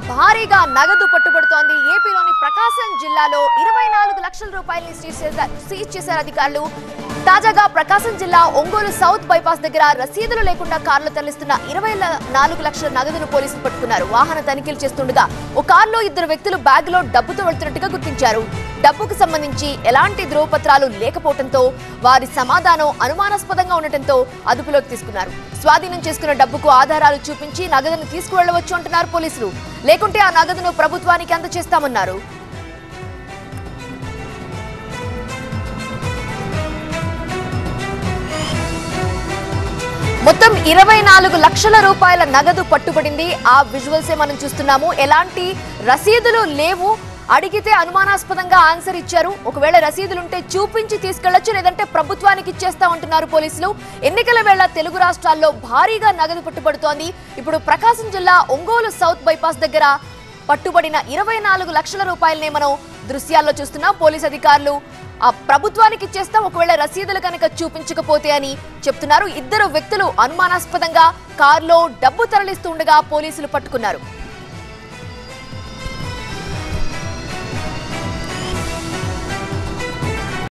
భారీగా నగదు పట్టుబడుతోంది. ఏపీలోని ప్రకాశం జిల్లాలో 24 లక్షల రూపాయలని సీజ్ చేశారు అధికారులు. తాజాగా ప్రకాశం జిల్లా ఒంగోలు సౌత్ బైపాస్ దగ్గర రసీదులు లేకుండా కార్లు తరలిస్తున్న 24 లక్షల నగదును పోలీసులు పట్టుకున్నారు. వాహన తనిఖీలు చేస్తుండగా ఓ కారులో 2 వ్యక్తులు బ్యాగ్ లో డబ్బుతో వెళ్తున్నట్టుగా గుర్తించారు. డబ్బుకు సంబంధించి ఎలాంటి ధ్రువపత్రాలు లేకపోవడంతో వారి సమాధానం అనుమానాస్పదంగా ఉండటంతో అదుపులోకి తీసుకున్నారు. స్వాధీనం చేసుకున్న డబ్బుకు ఆధారాలు చూపించి నగదును తీసుకువెళ్లవచ్చు అంటున్నారు పోలీసులు. లేకుంటే ఆ నగదును ప్రభుత్వానికి అందజేస్తామన్నారు. మొత్తం 24 లక్షల రూపాయల నగదు పట్టుబడింది. ఆ విజువల్సే మనం చూస్తున్నాము. ఎలాంటి రసీదులు లేవు. అడిగితే అనుమానాస్పదంగా ఆన్సర్ ఇచ్చారు. ఒకవేళ రసీదులుంటే చూపించి తీసుకెళ్లొచ్చు, లేదంటే ప్రభుత్వానికి ఇచ్చేస్తామంటున్నారు పోలీసులు. ఎన్నికల వేళ తెలుగు రాష్ట్రాల్లో భారీగా నగదు పట్టుబడుతోంది. ఇప్పుడు ప్రకాశం జిల్లా ఒంగోలు సౌత్ బైపాస్ దగ్గర పట్టుబడిన 24 లక్షల రూపాయలనే మనం దృశ్యాల్లో చూస్తున్నాం. పోలీసు అధికారులు ఆ ప్రభుత్వానికి ఇచ్చేస్తాం ఒకవేళ రసీదులు కనుక చూపించకపోతే అని చెప్తున్నారు. 2 వ్యక్తులు అనుమానాస్పదంగా కారులో డబ్బు తరలిస్తుండగా పోలీసులు పట్టుకున్నారు.